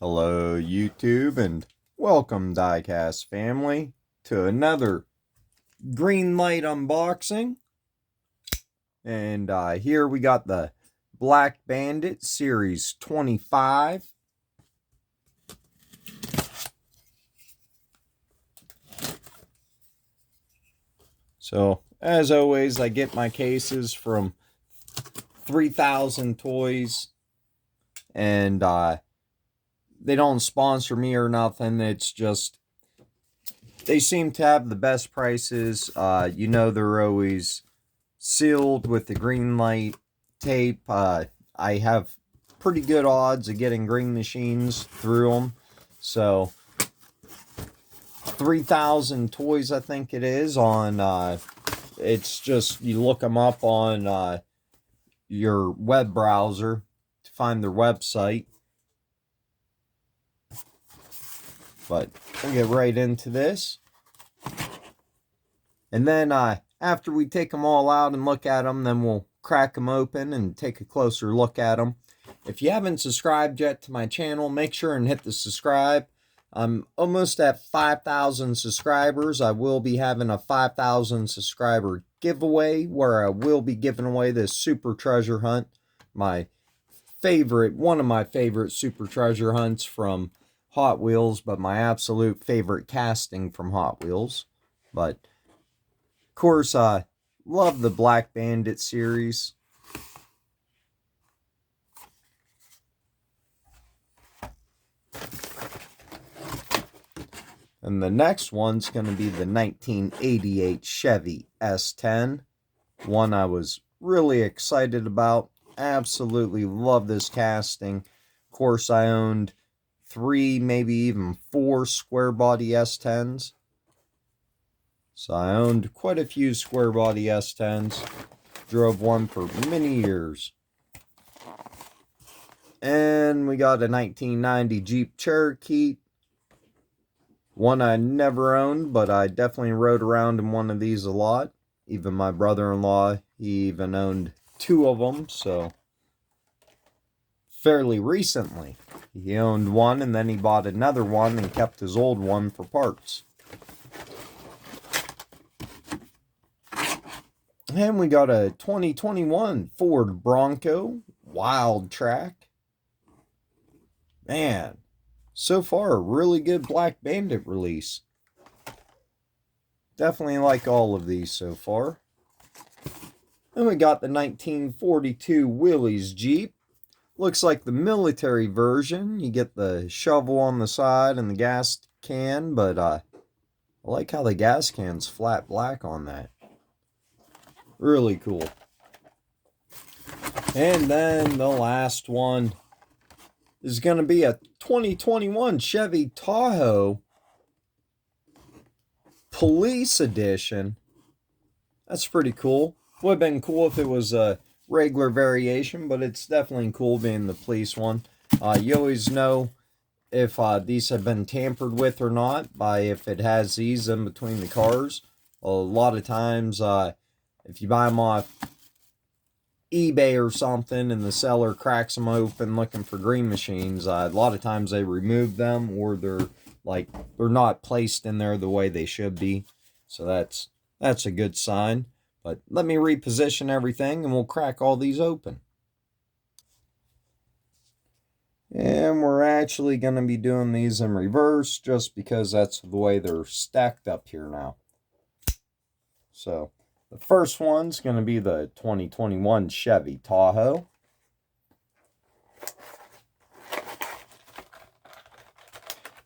Hello YouTube and welcome Diecast family to another Greenlight unboxing. And here we got the Black Bandit Series 25. So as always, I get my cases from 3000 Toys, and they don't sponsor me or nothing. It's just they seem to have the best prices. You know, they're always sealed with the Greenlight tape. I have pretty good odds of getting green machines through them. So 3000 Toys, I think it is, on it's just, you look them up on your web browser to find their website. But we'll get right into this. And then after we take them all out and look at them, then we'll crack them open and take a closer look at them. If you haven't subscribed yet to my channel, make sure and hit the subscribe. I'm almost at 5,000 subscribers. I will be having a 5,000 subscriber giveaway where I will be giving away this super treasure hunt. One of my favorite super treasure hunts from Hot Wheels, but my absolute favorite casting from Hot Wheels. But of course, I love the Black Bandit series. And the next one's going to be the 1988 Chevy S10. One I was really excited about. Absolutely love this casting. Of course, I owned 3, maybe even 4 square body S10s. So I owned quite a few square body S10s. Drove one for many years. And we got a 1990 Jeep Cherokee. One I never owned, but I definitely rode around in one of these a lot. Even my brother-in-law, he even owned 2 of them, so fairly recently. He owned one, and then he bought another one and kept his old one for parts. And we got a 2021 Ford Bronco Wild Track. Man, so far a really good Black Bandit release. Definitely like all of these so far. Then we got the 1942 Willys Jeep. Looks like the military version. You get the shovel on the side and the gas can, but I like how the gas can's flat black on that. Really cool. And then the last one is going to be a 2021 Chevy Tahoe Police Edition. That's pretty cool. Would have been cool if it was a regular variation, but it's definitely cool being the police one. You always know if these have been tampered with or not by if it has these in between the cars. A lot of times, if you buy them off eBay or something and the seller cracks them open looking for green machines, a lot of times they remove them, or they're not placed in there the way they should be. So that's a good sign. But let me reposition everything and we'll crack all these open. And we're actually going to be doing these in reverse just because that's the way they're stacked up here now. So the first one's going to be the 2021 Chevy Tahoe.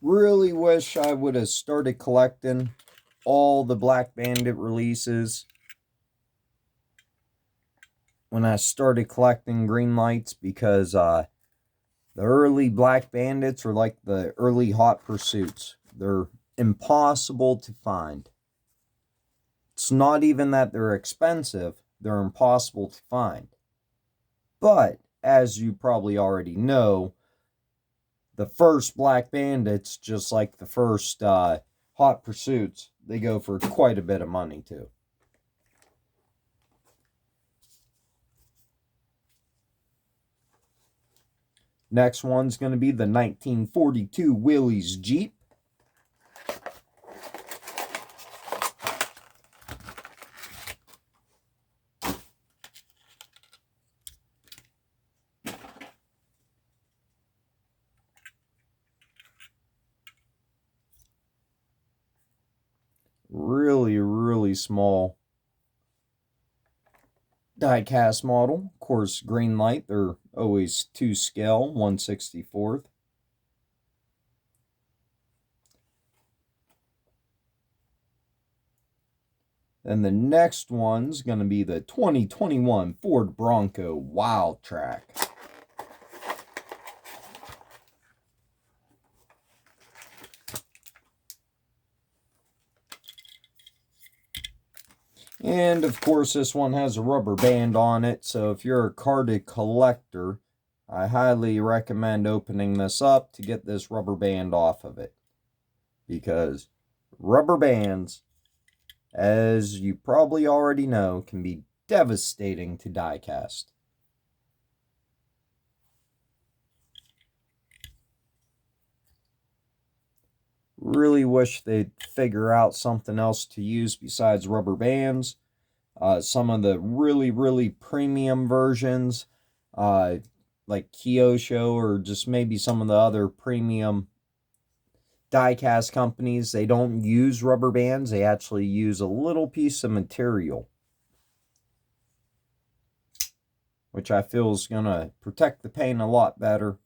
Really wish I would have started collecting all the Black Bandit releases when I started collecting Greenlights, because the early Black Bandits are like the early Hot Pursuits. They're impossible to find. It's not even that they're expensive, they're impossible to find. But, as you probably already know, the first Black Bandits, just like the first Hot Pursuits, they go for quite a bit of money too. Next one's going to be the 1942 Willys Jeep. Really small die-cast model. Of course, Greenlight, they're always 2 scale, 1/64. Then the next one's going to be the 2021 Ford Bronco Wild Track. And of course, this one has a rubber band on it, so if you're a carded collector, I highly recommend opening this up to get this rubber band off of it. Because rubber bands, as you probably already know, can be devastating to die cast. Really wish they'd figure out something else to use besides rubber bands. Some of the really premium versions, like Kyosho, or just maybe some of the other premium die-cast companies, they don't use rubber bands. They actually use a little piece of material, which I feel is going to protect the paint a lot better.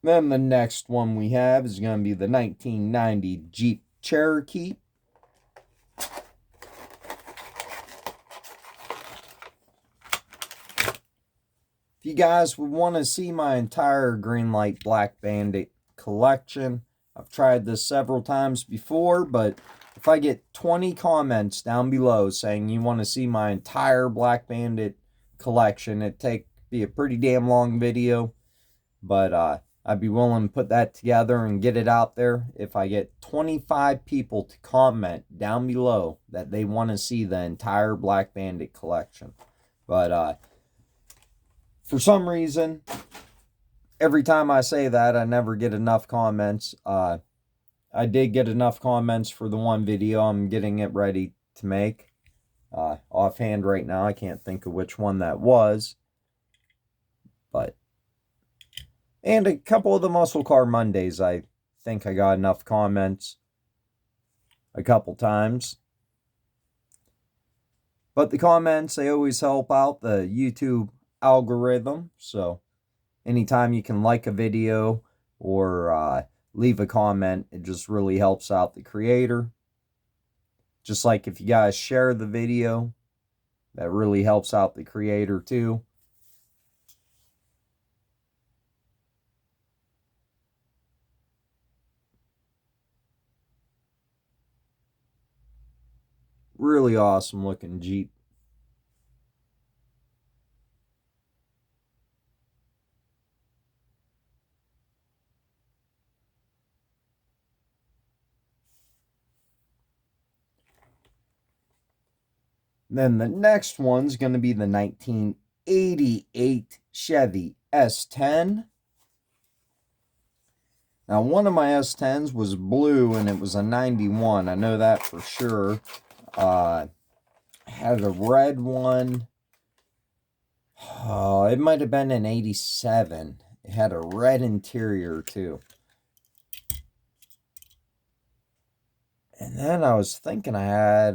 Then the next one we have is going to be the 1990 Jeep Cherokee. If you guys would want to see my entire Greenlight Black Bandit collection, I've tried this several times before, but if I get 20 comments down below saying you want to see my entire Black Bandit collection, it'd be a pretty damn long video, but I'd be willing to put that together and get it out there if I get 25 people to comment down below that they want to see the entire Black Bandit collection. But for some reason, every time I say that, I never get enough comments. I did get enough comments for the one video I'm getting it ready to make. Offhand right now, I can't think of which one that was. And a couple of the Muscle Car Mondays, I think I got enough comments a couple times. But the comments, they always help out the YouTube algorithm. So anytime you can like a video or leave a comment, it just really helps out the creator. Just like if you guys share the video, that really helps out the creator too. Really awesome looking Jeep. Then the next one's going to be the 1988 Chevy S10. Now, one of my S10s was blue, and it was a 91. I know that for sure. I had a red one. Oh, it might have been an 87. It had a red interior, too. And then I was thinking I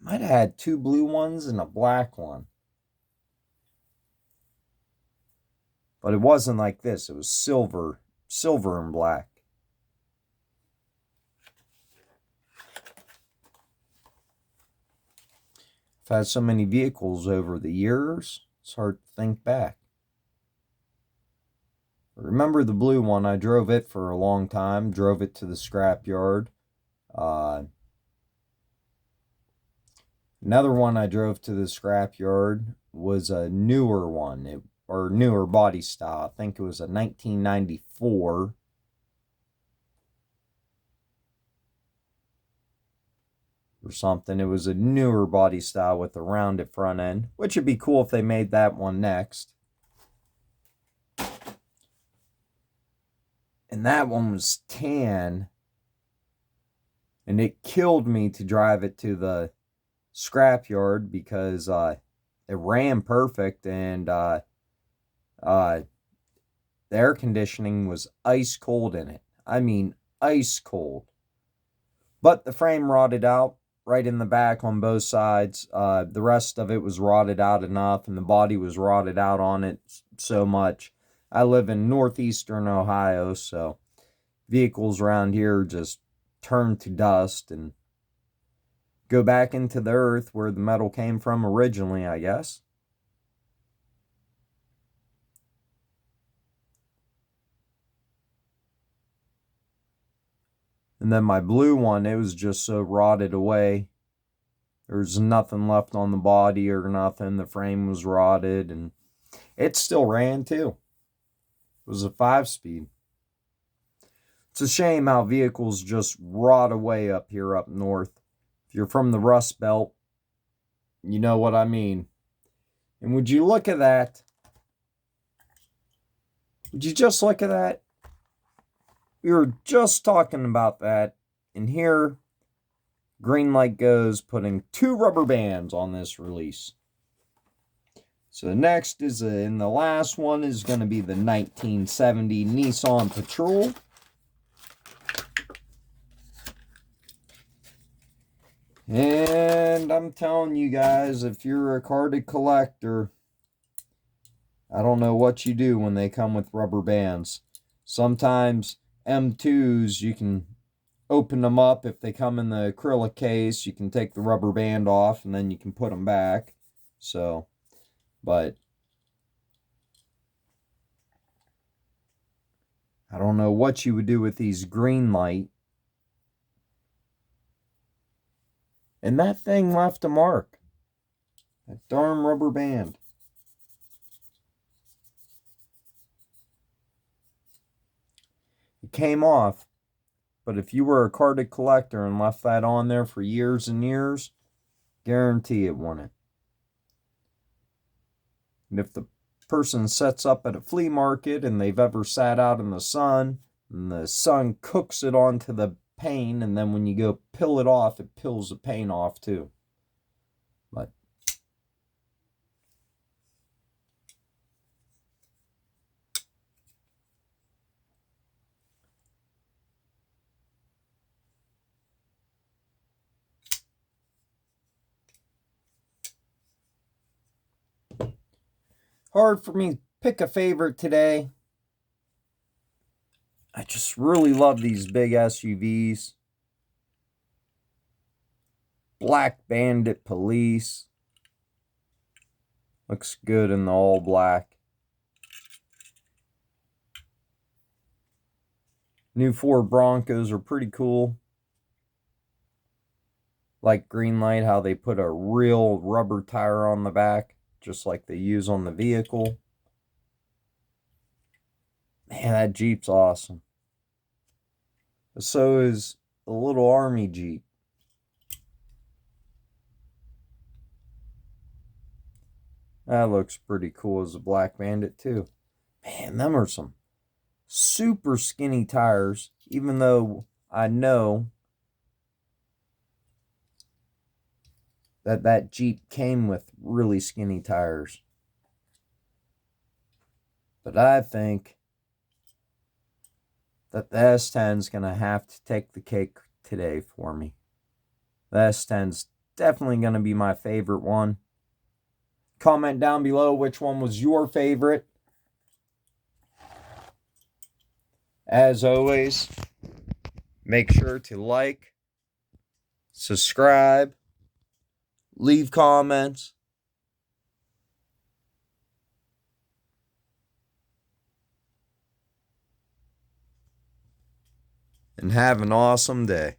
might have had 2 blue ones and a black one. But it wasn't like this. It was silver and black. I've had so many vehicles over the years, it's hard to think back. I remember the blue one. I drove it for a long time. Drove it to the scrapyard. Another one I drove to the scrapyard was a newer one. Or newer body style. I think it was a 1994. or something. It was a newer body style with a rounded front end, which would be cool if they made that one next. And that one was tan. And it killed me to drive it to the scrapyard because it ran perfect, and the air conditioning was ice cold in it. I mean, ice cold. But the frame rotted out right in the back on both sides. The rest of it was rotted out enough, and the body was rotted out on it so much. I live in northeastern Ohio, so vehicles around here just turn to dust and go back into the earth where the metal came from originally, I guess. And then my blue one, it was just so rotted away. There's nothing left on the body or nothing. The frame was rotted, and it still ran too. It was a 5-speed. It's a shame how vehicles just rot away up here up north. If you're from the Rust Belt, you know what I mean. And would you look at that? Would you just look at that? We were just talking about that, and here Greenlight goes putting 2 rubber bands on this release. So the next is, and the last one is going to be the 1970 Nissan Patrol. And I'm telling you guys, if you're a carded collector, I don't know what you do when they come with rubber bands. Sometimes M2s, you can open them up. If they come in the acrylic case, you can take the rubber band off and then you can put them back. So, but I don't know what you would do with these Greenlight. And that thing left a mark. That darn rubber band. It came off. But if you were a carded collector and left that on there for years and years, guarantee it wouldn't. And if the person sets up at a flea market and they've ever sat out in the sun, and the sun cooks it onto the paint, and then when you go peel it off, it peels the paint off too. But hard for me to pick a favorite today. I just really love these big SUVs. Black Bandit Police. Looks good in the all black. New Ford Broncos are pretty cool. Like Greenlight, how they put a real rubber tire on the back, just like they use on the vehicle. Man, that Jeep's awesome. So is the little army Jeep. That looks pretty cool as a Black Bandit too. Man, them are some super skinny tires, even though I know that Jeep came with really skinny tires. But I think that the S10 is going to have to take the cake today for me. The S10's definitely going to be my favorite one. Comment down below which one was your favorite. As always, make sure to like, subscribe, leave comments, and have an awesome day.